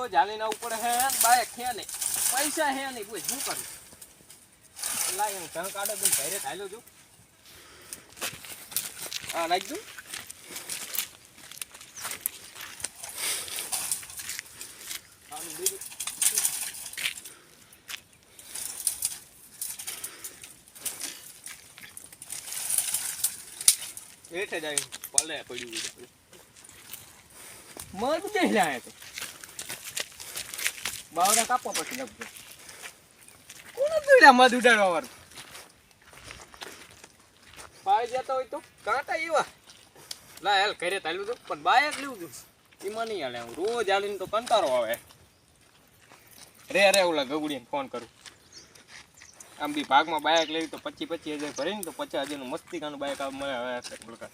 રોજ હાલીને ઉપર હે બાઈક હે નહીં પૈસા હે નહીં કોઈ શું કરું લાય હું ઘર કાઢો તું ઘરે ચાલ્યો છું હા નાખ દઉં હેઠે જાય પલે પડ્યું મજ દે લાય તો બાવડા કાપવા પછી લગતો કોણ દુડા મધ ઉડાડવા વાર પાઈ જતો હોય તો કાંટા એવા લા હેલ ઘરે તાલ્યું તો પણ બાયક લેવું છું એમાં નહીં હાલે હું રોજ હાલીને તો કંટાળો આવે રે ઓલા ગગુડીને ફોન કરું આમ બી ભાગમાં બાયક લેવી તો 25,000 ભરીને તો 50,000 નું મસ્તીકાનું બાયક આ મળે હવે બળકા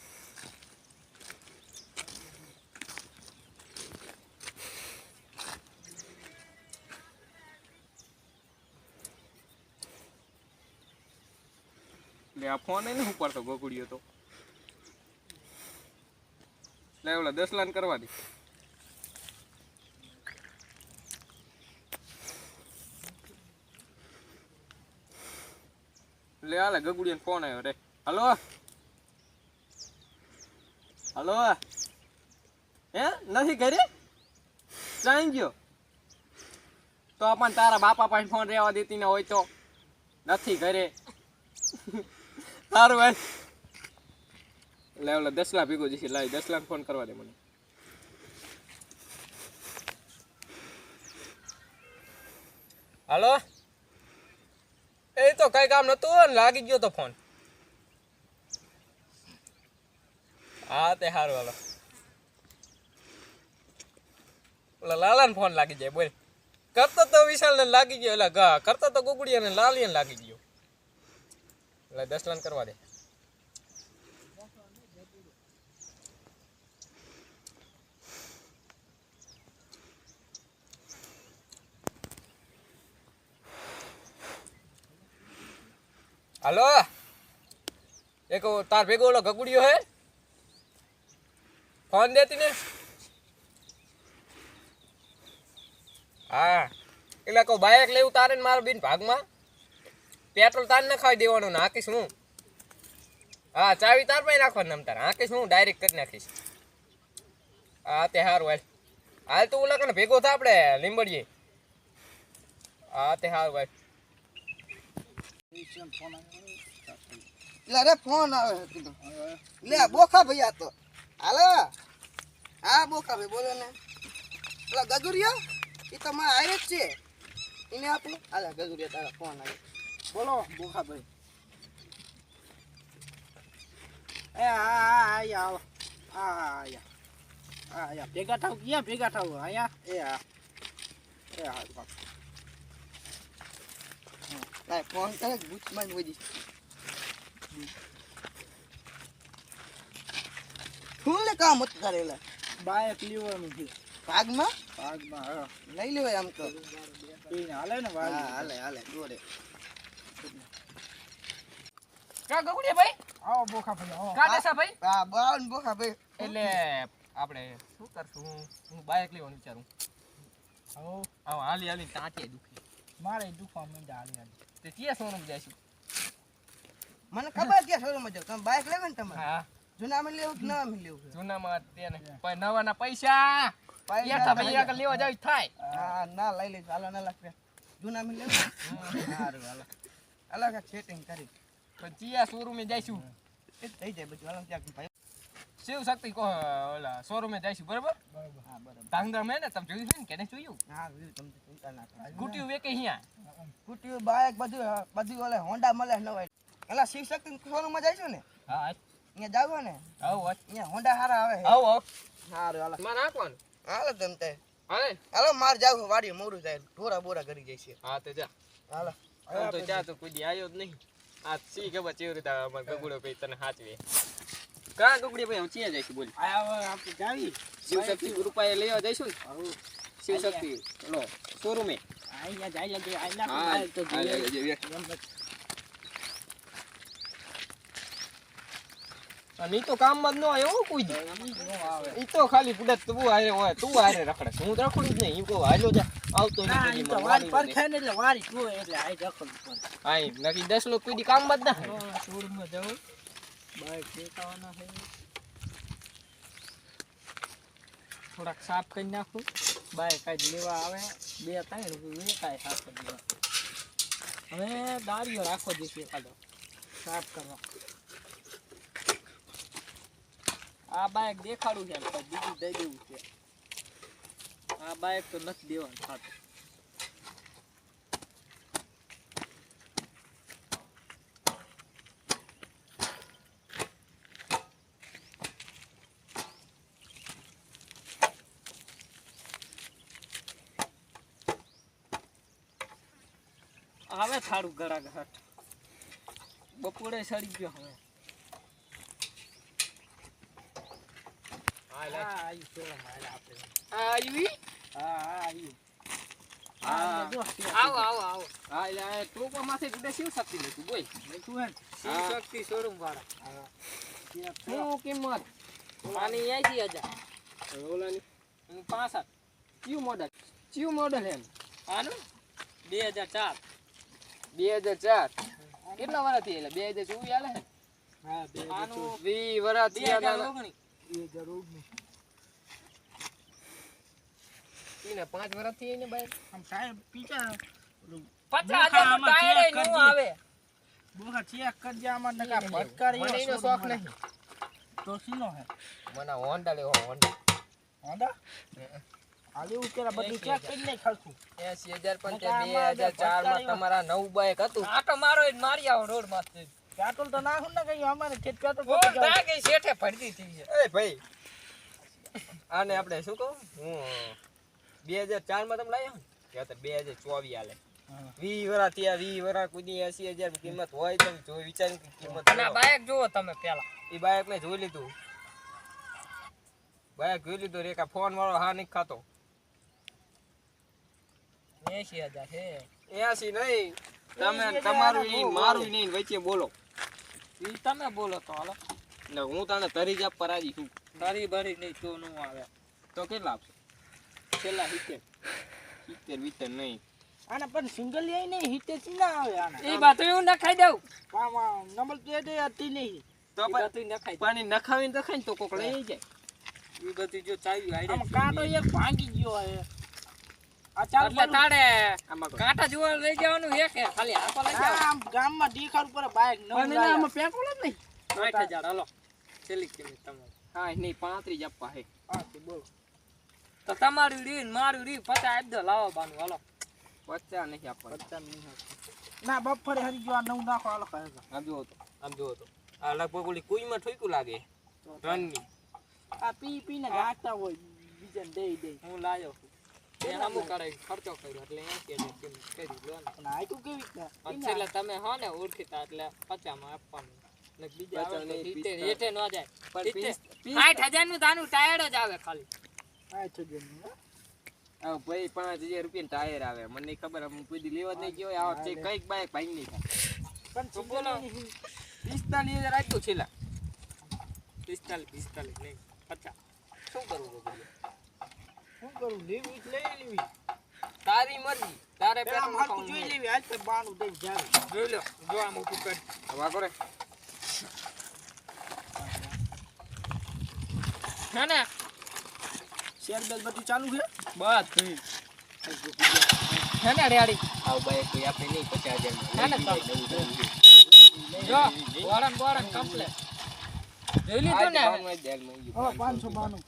લે આ ફોન એને ઉપાડતો ગગુડીયો તો લે ઓલા 10 લાખ કરવા દે લે આલે ગગુડીયાનો ફોન આવ્યો રે હલો હલો હે નથી ઘરે ચાઈ ગયો તો આપણ તારા બાપા પાસે ફોન રહેવા દેતી ના હોય તો નથી ઘરે સારું ભાઈ લે ઓલા 10 લાખ ભેગો જશે લાવી 10 લાખ ફોન કરવા દે મને હલો એ તો કઈ કામ નતું ને લાગી ગયો તો ફોન હા તે સારું હાલો ઓલા લાલાને ફોન લાગી જાય બોલ કરતો તો વિશાલને લાગી ગયો એટલે કરતો તો ગુગડીયાને લાલીને લાગી ગયો એટલે 10 લાખ કરવા દે हेलो एक तार भेगो ओलो गगुड़ियो है फोन देती ने हाँ એટલે કો બાઈક લેવું તારે ને મારો બીન ભાગમાં પેટ્રોલ તાર ન ખાઈ દેવાનું નાખીશ હું હા ચાવી તાર પર રાખવાનું નમ તાર નાખીશ હું ડાયરેક્ટ કરી નાખીશ હા તે હારું હાલ તું ઓલા કને ભેગો થા આપણે લીંબડીએ હા તે હારું ભાઈ લે રે ફોન આવે લે બોખા ભાઈ આ તો હાલો હા બોખા ભાઈ બોલો ને પેલા ગજુરિયા એ તો મારા આયર જ છે એને આપું હાલે ગજુરિયા તારા ફોન આવે બોલો બોખા ભાઈ એ હા આવો હા ભેગા થાવ ક્યાં ભેગા થાવ અહીંયા એ હા લાય ફોન કરે ભૂતમાં વધી ફૂલ કામ મત કરેલા બાઈક લેવાનું છે ભાગમાં હા લઈ લેવાય આમ તો હાલે ને હાલે દોરે કા ગગુડીયા ભાઈ આવો બોખા ભાઈ આવો કા દેસા ભાઈ હા બાવન બોખા ભાઈ એટલે આપણે શું કરશું હું બાઈક લેવાનું વિચારું આવો હાલી ટાંચે દુખી મારે દુખવા માંડ્યા હાલી તે ક્યાં શોરૂમ જઈશું મને ખબર કે શોરૂમ માં જાવ તમે બાઈક લેવે ને તમારે હા જૂનામાં લેવું કે નવામાં લેવું જૂનામાં તેને પણ નવાના પૈસા યાતા ભાઈ આગળ લેવા જાવ થાય હા ના લઈ લેજો હાલો ના લાખ જૂનામાં લેવું સારું હાલો અલગ સેટિંગ કરી પણ ચિયા શોરૂમે જઈશું એ થઈ જાય બધું હાલો ત્યાં ભાઈ શિવ શક્તિ કો ઓલા શોરૂમે જઈશું બરાબર હા બરાબર ધાંગધ્રા મેં ને તમે જોયું છે ને કે નહીં જોયું હા તમે ચિંતા ના કરો સ્કૂટી વેકે અહીંયા સ્કૂટી બાઈક બધું ઓલે હોન્ડા મળે નવાય એલા શિવ શક્તિ શોરૂમ માં જઈશું ને હા અહીંયા જાવ ને આવો અહીંયા હોન્ડા હારા આવે આવો સારું હાલો માં નાખવાનું હાલો તમે તે હાલે હાલો માર જાવ વાડી મોરું જાય ઢોરા બોરા કરી જાય છે હા તો જા હાલો તો જા તો કોઈ દી આવ્યો જ નહીં આ સી ખબર ચેવી રીતે અમાર ગગુડો ભાઈ તને હાચવે કા ગગુડી ભાઈ હું ચિયા જઈશું બોલ આપણે જાવી શિવ શક્તિ રૂપાએ લેવા જઈશું ને શિવ શક્તિ લો શોરૂમે અહીંયા જાય જાય આઈના હા તો જોઈએ અને ઈ તો કામમાં જ ન આવે હો કોઈ દી. ઈ તો ખાલી પુડત તું હારે હોય, તું હારે રખડે. હું તો રખડું જ નહીં. ઈ કહું હાલ્યો જા, આવતો ના નહીં. ઈ તો વારી પરખે ને એટલે વારી જોવે એટલે આઈ દખલ પડે. હા, નક્કી 10 લોકો કોઈ દી કામમાં જ ના આવે. શોરૂમમાં જાઉં બાઈક દેખાવાના છે થોડાક સાફ કરી નાખું બાઈક આજ લેવા આવે 2-3 વેચાય સાફ કરી દેવા હવે દાળીઓ રાખો દેશે એકાદો સાફ કરવા આ બાઈક દેખાડું છે પણ બીજું દઈ દેવું છે આ બાઈક તો નથી દેવાનું થતું આવે થાળું ગળા ઘાટ બપોરે સડી ગયો હવે હા, લે. આયુ કેવો માલ આપે આ આવી? આયુ હા. જો આવો. હા, એટલે આ ટોપામાંથી ગુડે શિવ શક્તિ લેતું બોલ. તું હે શિવ શક્તિ શોરૂમ વાળા શું કિંમત? આની 80000 ઓલાની 65 ક્યુ મોડલ એમ? આનું 2004 2004 કેટલા વર્ષથી એટલે 2024 આલે હે? હા આનું 20 વર્ષથી આના 2019 ઈને 5 વર્ષથી એને બાઈક આમ સાહેબ પીછા 50,000 નું ટાયર ય નો આવે. બોખા ચેક કરજે આમાં નકા ભટકારી મને એનો શોખ નહીં. તો સીનો હે મને હોન્ડા લેવો હોન્ડા. હોન્ડા આલે ઉકેરા બધું ચેક કરી નહીં ખર્ચું 80,000 પણ તે 2004 માં તમારા નવું બાઈક હતું. આટો મારો ઈ મારી આવો રોડ માં પેટ્રોલ તો નાખું ને કઈ અમારે ખેત પેટ્રોલ ઓ દાગે શેઠે પડતી હતી. એ ભાઈ આને આપણે શું કહું હું 2004 માં તમે લાવ્યો ને કે 2024 આલે 20 વર્ષ થયા 20 વર્ષ કુદી 80,000 કિંમત હોય તો જો વિચારી કિંમત અને બાઈક જોવો તમે પેલા ઈ બાઈક ને જોઈ લીધું બાઈક જોઈ લીધું રેકા ફોન વાળો હા નહીં ખાતો 80000 હે 80 નહીં તમે તમારું નહીં મારું નહીં વચ્ચે બોલો ઈ તમે બોલો તો હાલો ને હું તને તરી જ આપવા રાજી છું. તારી બરી નહીં તો નો આવે તો કેટલા આપશો? છેલ્લા 70 70 નહીં આને પણ સિંગલ લઈ નહીં હિતે સી ના આવે આને એ બાત હું ન ખાઈ દઉં કામ નંબર પ્લેટ હતી નહીં તો બધું ન ખાઈ પાણી નખાવીને તો ખાઈ તો કોક લઈ જાય. ઈ બધી જો ચાવી આઈ આમ કાંટો એક ભાંગી ગયો હે આ ચાલ એટલે તાડે આમાં કાંટા જોવા લઈ જવાનું છે કે ખાલી આખો લઈ જાવ? આમ ગામમાં દેખાડ ઉપર બાઈક ન પણ એના આમાં પેટ્રોલ જ નહીં. 8000 હાલો છેલ્લી કિંમત તમારી હા નહીં 35 આપવા હે. હા તે બોલો તો તમારું રી ને મારું રી 50 આપી દો લાવો બાનું હાલો 50 નહીં આપવા. 50 નહીં ના બફરે હરી જો આ નવ નાખો હાલો કહે આમ જો તો આ લગભગ ઓલી કુઈમાં ઠોક્યું લાગે રનની. આ પી ને ગાતા હોય બીજાને દઈ હું લાયો એ આમું કરે ખર્ચો કર્યો એટલે 80000 કિંમત કરી લો ને પણ આ તું કેવી રીતે એટલે તમે હો ને ઓળખીતા એટલે 50 માં આપવાનું ને બીજા આવે તો 70 હેઠે ન જાય 60000 નું તાનું ટાયર જ આવે ખાલી 8000 નું આ ભાઈ 5000 રૂપિયા ટાયર આવે મને નહીં ખબર હું કોઈ દી લેવા જ નહીં ગયો આ વખતે કઈક બાઈક ભાઈ નહીં થાય પણ તો બોલો 45000 આપ્યું છેલા 45 નહીં 50 શું કરું લેવી લેવી તારી મરજી તારે પેલા મારું જોઈ લેવી આજ તો બાનું દઈ જાવ જોઈ લો જો આમ ઉપર કર હવા કરે ના ના શેર બેલ બધું ચાલુ છે બસ થઈ હે ને રેડી આવ બાઈક કોઈ આપે નહીં 50000 ના ના માં જો બોરન કમ્પ્લીટ જોઈ લીધું ને હા 592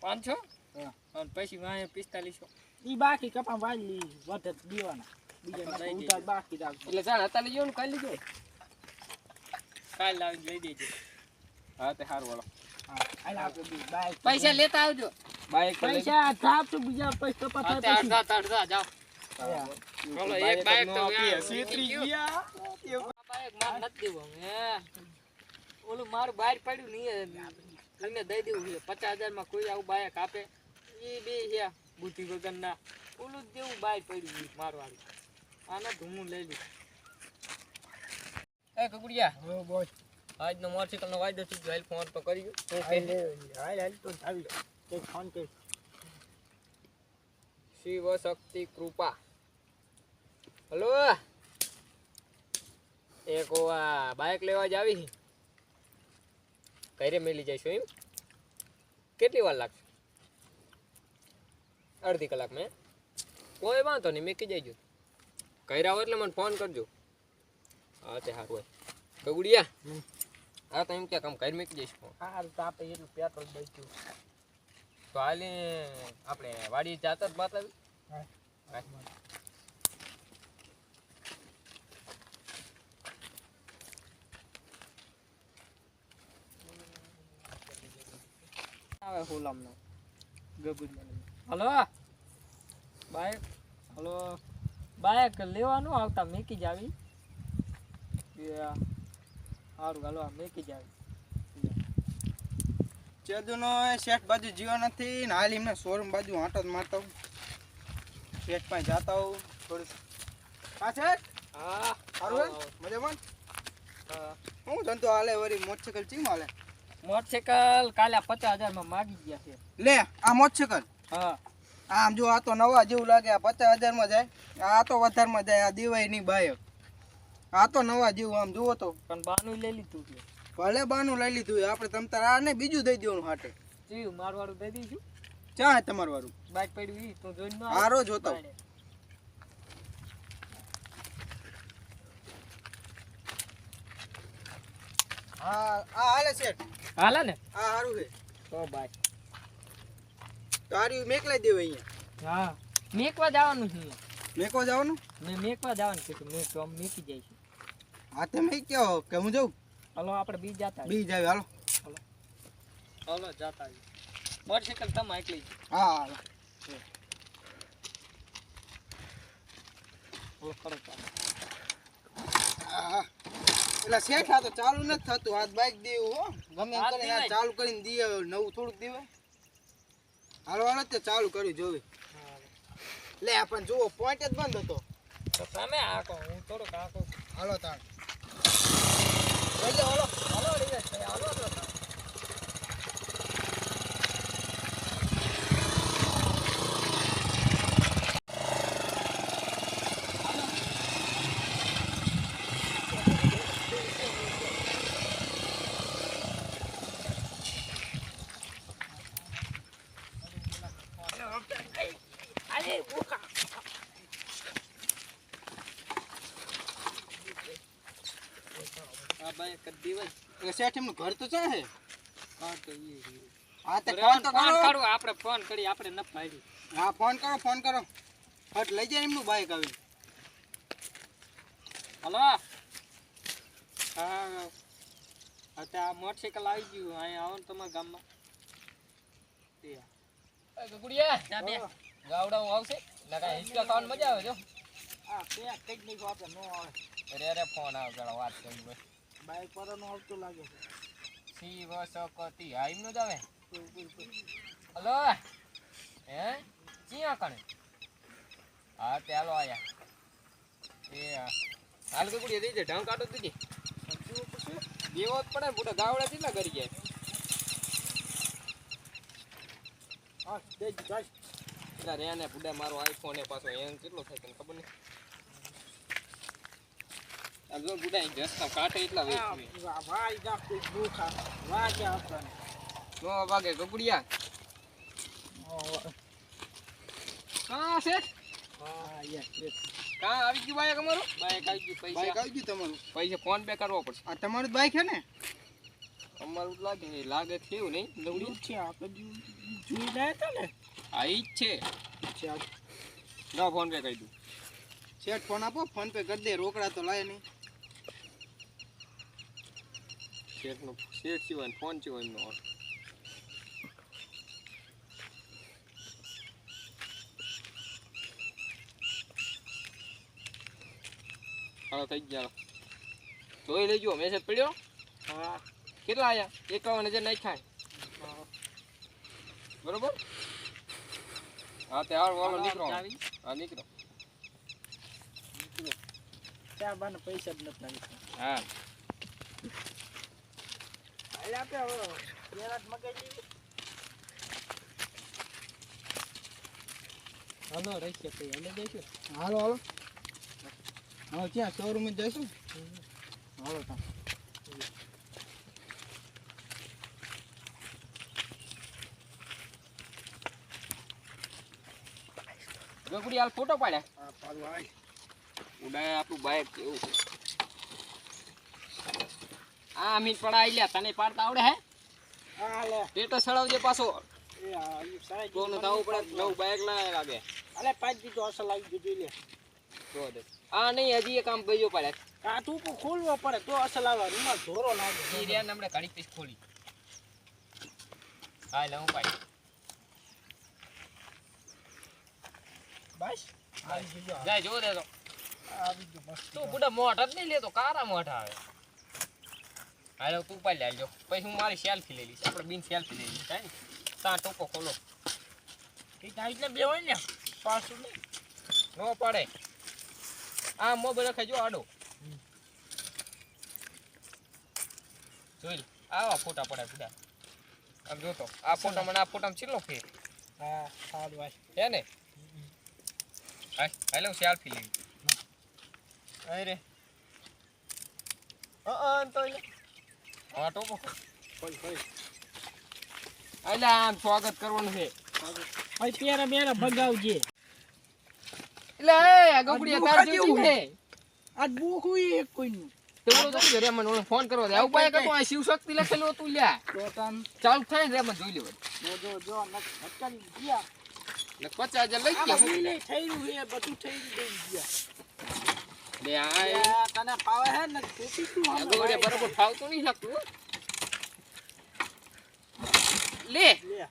500 હા અને પછી વાય 4500 ઈ બાકી કપા વાલી વધત દીવાના બીજા ઉતાર બાકી રાખ એટલે ચાલ હતા લઈ જવાનું કાલ લીધો કાલ લાવી લઈ દેજો હા તે હાર વાળો હા આઈ લાવ બાઈક પૈસા લેતા આવજો બાઈક પૈસા થાપ તો બીજા પૈસા કપા થાય અડધા જાઓ બોલો એક બાઈક તો સીતરી ગયા બાઈક માર નથી દેવો હે ઓલું મારું બહાર પડ્યું નહીં એને દઈ દેવું છે 50000 માં કોઈ આવું બાઈક આપે ઈ બે છે બુદ્ધિ વગરના ઓલું દેવું બહાર પડ્યું મારવાળું આના ધૂમું લઈ લી એ કુકડિયા હો બોય આજનો મોટરસાઇકલનો વાયદો થઈ ગયો. હાલ ફોન તો કરી ગયો. હાલ તો આવી તે ફોન કરી શિવ શક્તિ કૃપા. હલો એક આ બાઇક લેવા જ આવી ઘરે મેલી જઈશું એમ. કેટલી વાર લાગશે? અડધી કલાક મેં. કોઈ વાંધો નહીં, મેકી જઈજો. ઘરે આવો એટલે મને ફોન કરજો. હા તે સારું હોય. ગગુડિયા હા તો એમ ક્યાં કામ ઘરે મેકી જઈશ ફોન. સારું તો આપણે એટલું પેટ્રોલ બચ્યું. તો હાલે આપણે વાડી જાતા જ બતાવી. હા. આવે હુલામનો ગગુડિયા. Hello bike. હલો બાઈક લેવાનું આવતા મેકી જ આવી. સારું હાલો મેકી જ આવી. ચેદુનો શેઠ બાજુ જીવો નથી ને હાલ એમને શોરૂમ બાજુ આંટો જ મારતો હું. શેઠ પાસે જાતા હોઉં થોડું. હા શેઠ હા સારું હે? મજામાં? હું ધંધો હાલે વળી મોટરસાઇકલ ચીમ હાલે? મોટરસાઇકલ કાલે 50,000 માં માગી ગયા છે. લે આ મોટરસાઇકલ હા આમ જો આ તો નવા જેવું લાગે. આ 50,000 માં જાય, આ તો વધારમાં જાય. આ દેવાય નહીં બાયક. આ તો નવા જેવું આમ જુઓ તો. પણ બાનું લઈ લીધું છે. ભલે બાનું લઈ લીધું આપણે તમ તાર આ ને બીજું દઈ દેવાનું હાટે. જીવ મારવાડું દઈ દઈશું. ચા હે તમારું વાળું? બાઈક પડ્યું ઈ તું જોઈને ન આવ. હારો જોતો. હા આ હાલે શેઠ. હાલે ને આ હારું છે. તો બાઈક તો હારી મેકલાઈ દેવાય અહીંયા. હા મેકવા જવાનું છે. મેકો જવાનું? મેં મેકવા જવાનું કીધું. મેં તો આમ મેકી જઈશું. હા તે મેં કહો કે હું જાઉં? હલો આપણે બી જાતા બી જાવ હાલો. હલો જાતા મોટરસાઇકલ તમે એકલી હા હાલો. હલો કરો ચાલો. હા એટલે શેઠ આ તો ચાલુ નથી થતું. હાથ બાઈક દેવું હો ગમે એમ હાથ કરીને દેવાય. ચાલુ કરીને દઈએ. નવું થોડુંક દેવાય. હાલો હાલો તે ચાલુ કર્યું જોવી. લે પણ જુઓ પોઈન્ટ જ બંધ હતો. તો તમે આકો હું થોડોક આકો. હાલો તાણ. લઈ જાઓ હલો. હલો રિવેશ હાલો તો. આ બાઈક જ દીવાય. એટલે શેઠ એમનું ઘર તો ચા હે? હા તો ઈ હા તે ફોન તો કરો. કરું આપણે ફોન કરી આપણે ન પાડી. હા ફોન કરો ફોન કરો. હટ લઈ જાય એમનું બાઈક આવી. હલો હા આ મોટરસાઇકલ આવી ગયું. અહીંયા આવો ને તમારા ગામમાં. ગગુડિયા ગાવડા આવશે નકા હિચકા ખાવાની મજા આવે જો. હા પેક કઈ નહીં આપણે નો આવે. અરે અરે ફોન આવે પેલા વાત કરી બસ. બાઈક પર નો આવતો લાગે છે. શિવ શક્તિ હા એમનું જ આવે. હલો હે ચિયા કણે? હા તે હાલો આયા. એ હાલ ગગુડિયા દઈ દે ઢાંક કાઢો દીધી. દેવો જ પડે ને પૂરા ગાવડા કેટલા કરી જાય. હા દે જાય. એટલા રે ને પૂડા મારો આઈફોન એ પાછો હેંગ કેટલો થાય તને ખબર નહીં. આ જો પૂડા અહીં જસ્તા કાટે એટલા વેચ ભાઈ જા કોઈ ભૂખા વાગે આપણને. નો વાગે ગગુડિયા કા છે? હા યસ કા આવી ગયું બાઈક અમારું? બાઈક આવી ગયું. બાઈક પૈસા આવી ગયું તમારું? પૈસા ફોન પે કરવો પડશે. આ તમારું બાઈક હે ને? અમારું જ લાગે છે. લાગે થયું નહીં ગગુડી. છે આપણે જોઈ રહ્યા હતા ને. હા ઈ જ છે. લો ફોન પે કરી દઉં. શેઠ ફોન આપો. ફોન પે કરી દે. રોકડા તો લાય નહીં. શેઠનો શેઠ સિવાય ફોન સિવાય એમનો ઓર્ડર. હાલો થઈ ગયા. જોઈ લેજો મેસેજ પડ્યો. હા કેટલા આયા? 51,000 નાખ્યા. બરોબર. હા તે હાલ વાલો નીકળો. હા નીકળો. ચા બાને પૈસા જ નથી લાગતા. હા હાલ આપણે હવે પેરાટ મગાઈ લઈએ. હાલો રહીએ તો હાલે જઈશું. હાલો હાલો હા ક્યાં શોરૂમ જઈશું હાલો તા ગગુડી હાલ ફોટો પાડ્યા આ પાડું આય ઉડાય આપણું બાઈક કેવું છે આ અમીન પડા આઈ લ્યા તને પાડતા આવડે હે હા લે ટેટસ સળાવજે પાછો એ આ સાહેબ કોનું થાવું પડે નવું બાઈક લાવે લાગે અલે પાંચ દીધો અસલ આવી ગયું જોઈ લે. જો દે આ નહીં હજી એક કામ બીજો પડે આ ટૂંકું ખોલવો પડે તો અસલ આવે રૂમાલ ધોરો લાગે. ઈ રે ને હમણે ઘડી પીસ ખોલી હા લે હું પાડી બસ આવી ગયો જાય જો દે તો આવી ગયો મસ્ત. તું બુડા મોઢા જ નહીં લેતો કારા મોઢા આવે હાલો તું પાડી લેજો પછી હું મારી સેલ્ફી લઈ લઈશ આપણે બિન સેલ્ફી લઈ લઈશ હે ને તા ટોકો ખોલો એ ટાઈટ ને બે હોય ને પાછું નહીં નો પડે આ મોબાઈલ રખાય જો આડો જોઈ લે આવા ફોટા પડે બુડા આમ જોતો આ ફોટામાં ને આ ફોટામાં કેટલો ફેર હા સારું ભાઈ હે ને હાલો સેલ્ફી લેવી અરે તો હા ટોકો અલા આમ સ્વાગત કરવાનું છે ભાઈ પેરા બેરા ભગાવજે. એટલે એ ગગુડિયા તાર જેવું છે આજ બુક હોય એક કોઈનું તે ઓલો તો રેમન ઓલો ફોન કરવો દે આવું પાય કતો આ શિવ શક્તિ લખેલું હતું લ્યા તો તાન ચાલુ થાય ને રેમન જોઈ લેવું જો નટકારી ગયા ને 50,000 લઈ ગયા આમાં નહીં થઈરું હે બધું થઈરું દઈ ગયા. લે આ આ તને પાવે હે ને ટોપી તું આમ ગગુડિયા બરોબર ફાવતું નહીં શકતું લે લે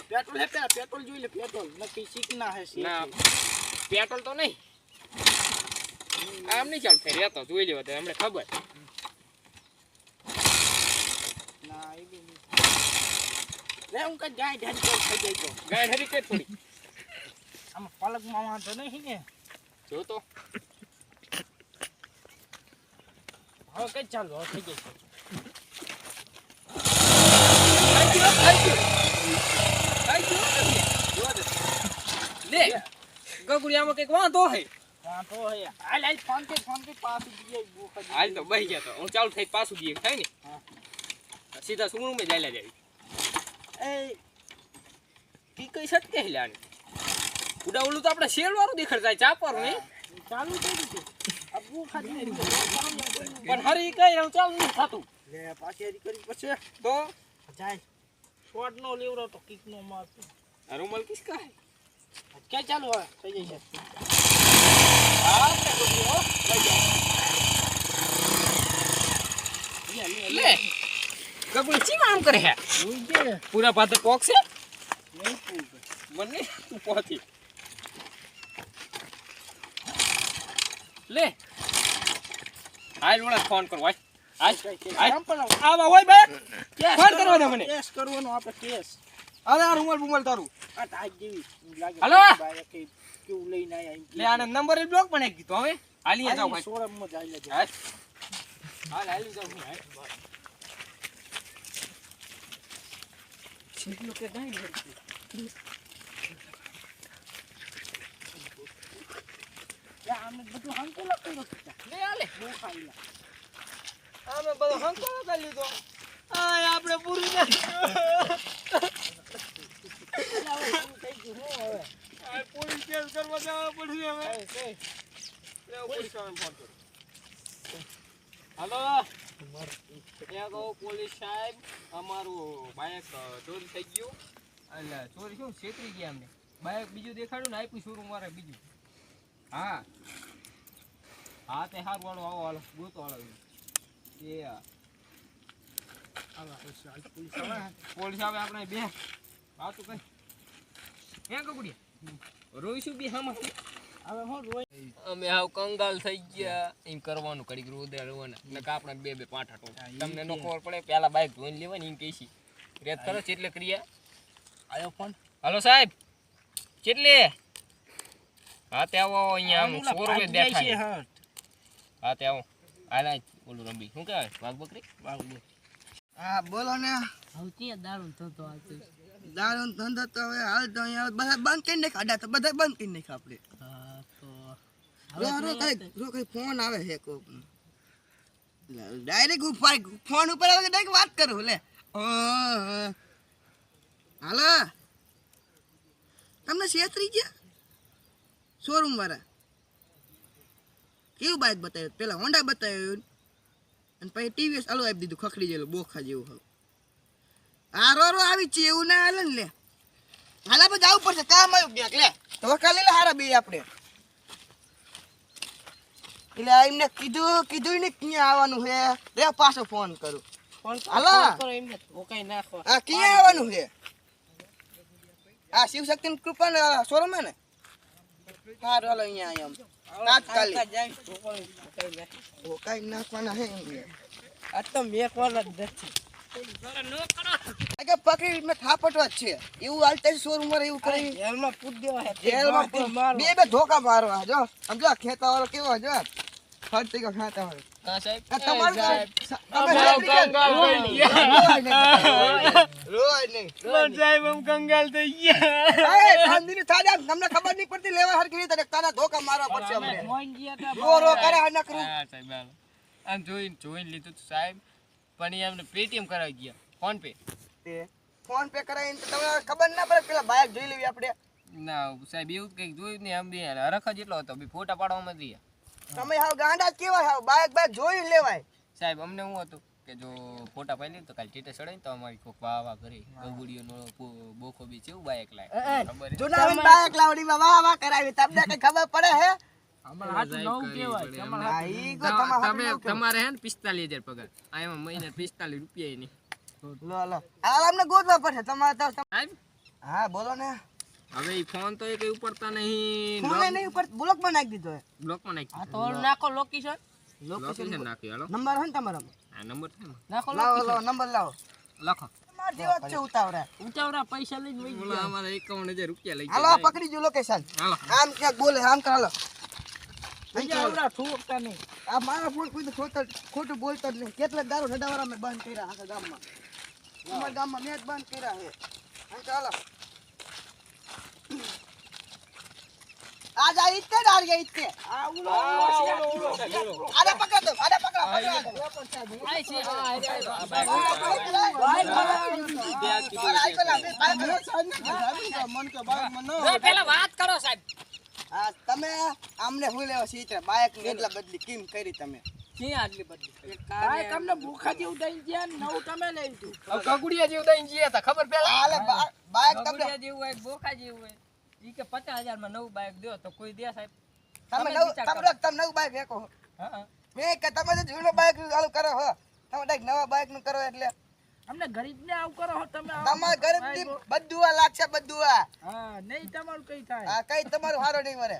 પેટ્રોલ હે પેટ્રોલ જોઈ લે પેટ્રોલ નક્કી શીખના હે ના પેટ્રોલ તો નહીં આમ નહીં ચાલુ થાય રહેતો જોઈ લેવા તો હમણે ખબર ના એ બી નહીં લે હું કઈ ગાય ઢાડી પર થઈ જાય તો ગાય હરી કે થોડી આમ પલકમાં વાંધો નહીં ને જો તો હવે કઈ ચાલુ હવે થઈ જાય લે ગગુડિયામાં કઈક વાંધો હે વાંધો હે હાલ ફોન કે પાછું દીએ બુક હાલ તો બહી ગયા તો હું ચાલુ થઈ પાછું દીએ થાય ને હા સીધા સુમરૂ में જાય જાય એ કી કઈ સટ કે હેલાની ઉડા ઓલું તો આપણે શેર વાળું દેખાડ જાય ચાપ વાળું નહીં ચાલુ થઈ ગયું આ બુક ખાધી પણ હરી કઈ હું ચાલુ નહીં થતું લે પાછી હરી કરી પછી તો જાય શોર્ટ નો લેવડો તો કિક નો મારતો આ રૂમાલ કિસકા હે ક્યાં ચાલુ હવે થઈ જાય છે આપણે ગગુડિયો લે ગગુડી ચીમ આમ કરે હે જોઈ જે પૂરા ભાત પોક છે નહીં પૂગ મને તું પહોંચી લે હાલ ઓલા ફોન કરો હાલ હાલ આવા હોય બે ફોન કરવા દે મને કેસ કરવાનો આપણે કેસ અરે આ રૂમાલ બુમાલ તારું આ ટાઈટ જેવી લાગે હલો? બાય કે કેવું લઈને આયા લે આને નંબર એ બ્લોક બનાવી દીધો હવે હાલી જાવ ભાઈ શોરૂમ માં જાય લેજે હાલ હાલ હાલી જાવ હું હાલ સીટલો કે ગાઈ ભરતી યા આમે બધું હંકો લખેલો છે લે આલે બહુ ખાઈલા આમે બધો હંકો કરી લીધો આય આપણે પૂરું ના એટલે હવે શું થઈ ગયું હું હવે આ પોલીસ કેસ કરવા જવા પડશે હવે કઈ લે પોલીસ વાળાને ફોન કરો હાલો એ કહો પોલીસ સાહેબ અમારું બાઇક ચોરી થઈ ગયું એટલે ચોરી શું છેતરી ગયા અમને બાઇક બીજું દેખાડ્યું ને આપ્યું શોરૂમ વાળા બીજું હા હા તે હાર વાળો આવો હાલો ગોતો હાલો એ પોલીસ આવે આપણે બે વાતું કઈ હે કપડિયા રોઈશું બી હામાંથી હવે હું રોય અમે હાવ કંગાલ થઈ ગયા એમ કરવાનું કડીક રોદા રોવાના ને કાપડા બે બે પાઠા ટો તમને નો ખબર પડે પેલા બાઈક ધોઈને લેવાની એમ કહીશી રેત કરો ચેટલે ક્રિયા આયો ફોન હાલો સાહેબ ચેટલે હા તે આવો અહીંયા આમ શોરૂમે દેખાય હા તે આવો હાલ ઓલું રંબી શું કહેવાય વાઘ બકરી બાબુ હા બોલો ને. હવે દારૂ થતો આવતો દારૂ નો ધંધો તો હવે હાલ તો અહીંયા બધા બંધ કરી નાખ્યા. આડા તો બધા બંધ કરી નાખ્યા આપણે. હા તો જો કઈ ફોન આવે છે કોક ડાયરેક્ટ ઉપર ફોન ઉપર આવે ડાયરેક્ટ વાત કરું લે. હાલો તમને છેતરી ગયા શોરૂમ વાળા. કેવું બાઇક બતાવ્યું? પેલા હોન્ડા બતાવ્યું અને પછી ટીવીએસ આલું આપી દીધું ખખડી જેલું બોખા જેવું. હવે આ રો આવી છે એવું ના હાલે ને લે. હાલા પર જવું પડશે કામ આવ્યું ક્યાંક લે. તો વખા લે હારા બે આપણે. એટલે એમને કીધું ને ક્યાં આવવાનું છે. રે પાછો ફોન કરું. હાલો એમને ઓકાઈ નાખો. હા ક્યાં આવવાનું છે? હા શિવશક્તિ ની કૃપા શોરૂમ ને. હારું હાલો અહીંયા તાત્કાલિક કઈ નાખવાના હે આ તો મેં કોલ જ નથી. પકડી મેં થાપટવા જ છે એવું હાલતા શોરૂમ માં એવું કરી જેલમાં પૂછ દેવા હે. જેલમાં બે ધોકા મારવા. જો સમજો ખેતા વાળો કેવો જો ફરતી કો ખાતા વાળો. હા સાહેબ. તમારું રોય નહીં સાહેબ આમ કંગાલ થઈ ગયા. તમને ખબર નહીં પડતી લેવા હરખી રીતે તારા ધોકા મારવા પડશે અમને. મોઈન ગયા તા રો કરે આ નકરું. હા સાહેબ આમ જોઈને લીધું તું સાહેબ, પણ એ અમને પેટીએમ કરાવી ગયા. ફોન પે તે ફોન પે કરાવીને તો તમને ખબર ના પડે. પેલા બાઇક જોઈ લેવી આપણે. ના સાહેબ એવું કંઈક જોયું નહીં. આમ બી હરખ જ એટલો હતો, બી ફોટા પાડવામાં જ રહ્યા. તમે હાવ ગાંડા જ કેવાય. હાવ બાઇક જોઈ લેવાય. સાહેબ અમને શું હતું કે જો ફોટા પાડી લઈએ તો કાલે ટેટે ચડાય તો અમારી કોક વાહ કરે ગગુડીઓનો બોખો બી કેવું બાઈક લાગે ખબર હે? જુનાવીન બાઇક લાવડી માં વાહ કરાવી. તમને કઈ ખબર પડે હે? અમાર હાથ નવું કહેવાય. હા ઈ ગો તમારે તમારે હે ને 45,000 પગાર, આ એમાં મહિને 45 રૂપિયા નહીં. લો હાલ અમને ગોતવા પડશે તમારે તો. સાહેબ હા બોલો ને. હવે ઈ ફોન તો એ કઈ ઉપડતા નહીં, ફોન નહીં ઉપર બ્લોક માં નાખી દીધો હે. બ્લોકમાં આ નાખી તો નાખો લોકેશન. લોકેશન નાખ્યું. હાલો નંબર હે ને તમારો? આ નંબર છે ને, નાખો લાવો નંબર લાવો. લખો. તમાર જેવા જ છે ઉતાવળા. ઉચાવડા પૈસા લઈને વઈ ઓલા અમારા 51,000 રૂપિયા લઈ હાલો ગયા. પકડી જો લોકેશન. હાલો આમ ક્યાંક બોલે આમ ચાલો. ઉચાવડા ઠોકતા નહીં. આ મારા ફોન કોઈ તો ખોટું બોલતો જ નહીં. કેટલા દારૂ નડાવાળા મેં બંધ કર્યા આખા ગામમાં. અમારા ગામમાં મેં જ બંધ કર્યા છે. આમ ચાલો. આજ આ ઈતે ડાળ ગયા ઈતે. આ ઉલો આને પકડ દો. આને પકડો. આય છે પેલા વાત કરો સાહેબ. આ તમે આમને હું લેવા છે બાઇક ને એટલા બદલી કેમ કરી તમે? ક્યાં આટલી બદલી? કાય તમને ભૂખા જેવું દઈ ગયા ને નવું તમે લઈ લીધું. હવે ગગુડિયા જેવું દઈને જીયા હતા ખબર પેલા. હાલે બાઇક તમને ગગુડિયા જેવું હોય બોખા જેવું હોય. ઈ કે 50,000 માં નવું બાઈક દો તો કોઈ દે સાહેબ. તમે નવું બાઇક વેકો. હા મેં કે તમે તો જૂનો બાઇક ચાલુ કરો હો. તમે ડાયરેક્ટ નવા બાઇક નું કરો એટલે અમને ગરીબ ને આવું કરો હો તમે. તમાર ગરીબ બધું આ લાગશે બધું આ. હા નહીં તમારું કઈ થાય. આ કઈ તમારું હારો નહીં મરે.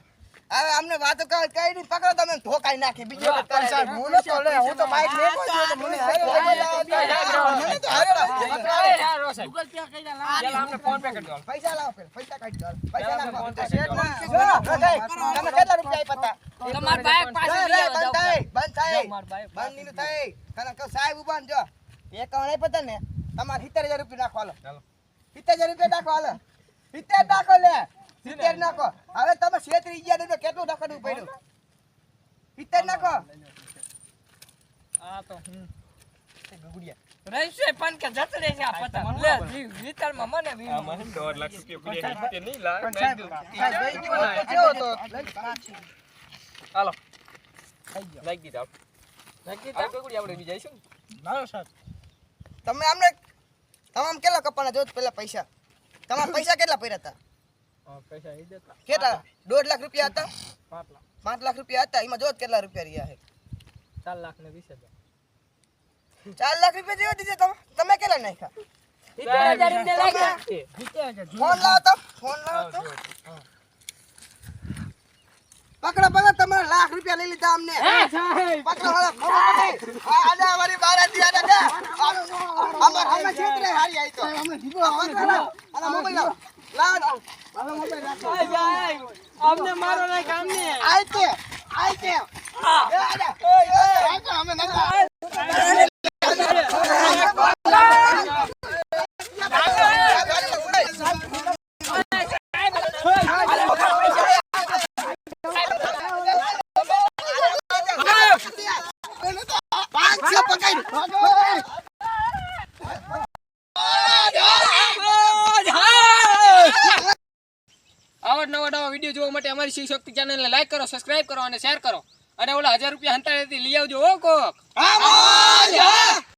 હવે અમને વાતો કઈ નહીં પકડો તમે ધોકાઈ નાખી બીજો સાહેબ હું નતો લે હું તો બાઇક લેવો જ મને ગૂગલ પે કઈના લાવ. પેલા અમને ફોન પે કરી દો. પૈસા લાવો પૈસા કાઢી દો પૈસા લાવો તમે કેટલા રૂપિયા આપ્યા હતા? તમાર બાઈક પાસે લઈ આવો જાવ. બંધ થાય તમાર બાઈક બંધ નહીં થાય. કારણ કે સાહેબ ઉભા ને જો એક કણ પતા ને તમારે 70,000 રૂપિયા નાખો હાલો. ચાલો 70,000 રૂપિયા નાખો હાલો. 70 નાખો લે 70 નાખો. હવે તમે છેતરી ગયા તો કેટલું નાખવાનું પડ્યું? 70 નાખો. આ તો રહીશે પણ કે જતડે છે આ પતા લે વિતરમાં મને વી આમાં 1.5 લાખ રૂપિયા પડ્યા છે નહીં લાગ. હાલો લાગી દીધા. નક્કી હવે ગગુડિયા આપણે બી જઈશું ને. મારો સાથ તમે આમને તમામ કેટલા કપાના જો પેલા પૈસા તમારા પૈસા કેટલા પડ્યા હતા? પૈસા ઈ દેતા કેટલા 1.5 લાખ રૂપિયા હતા? 5 લાખ 5 લાખ રૂપિયા હતા. એમાં જો કેટલા રૂપિયા રહ્યા છે? 4 લાખ ને 20,000 4 લાખ રૂપિયા જેવા દીધે તમે કેટલા નાખ્યા? 70,000 ને લાગ્યા 70,000 ફોન લાવો તો ફોન લાવો તો પકડો તમારા લાખ રૂપિયા લઈ લીધા અમને. પકડો આજા વારી બારા દી આજા અમાર હમે છેતરે હારી આઈ તો આના મોબાઈલ લાવો મોબાઈલ રાખો અમને મારો ના કામ ને આઈ તે આજા અમે વિડીયો જોવા માટે અમારી શિવ શક્તિ ચેનલને લાઈક કરો, સબસ્ક્રાઇબ કરો અને શેર કરો. અને ઓલા 1000 રૂપિયા હંતાડેથી લઈ આવજો હો કોક. હા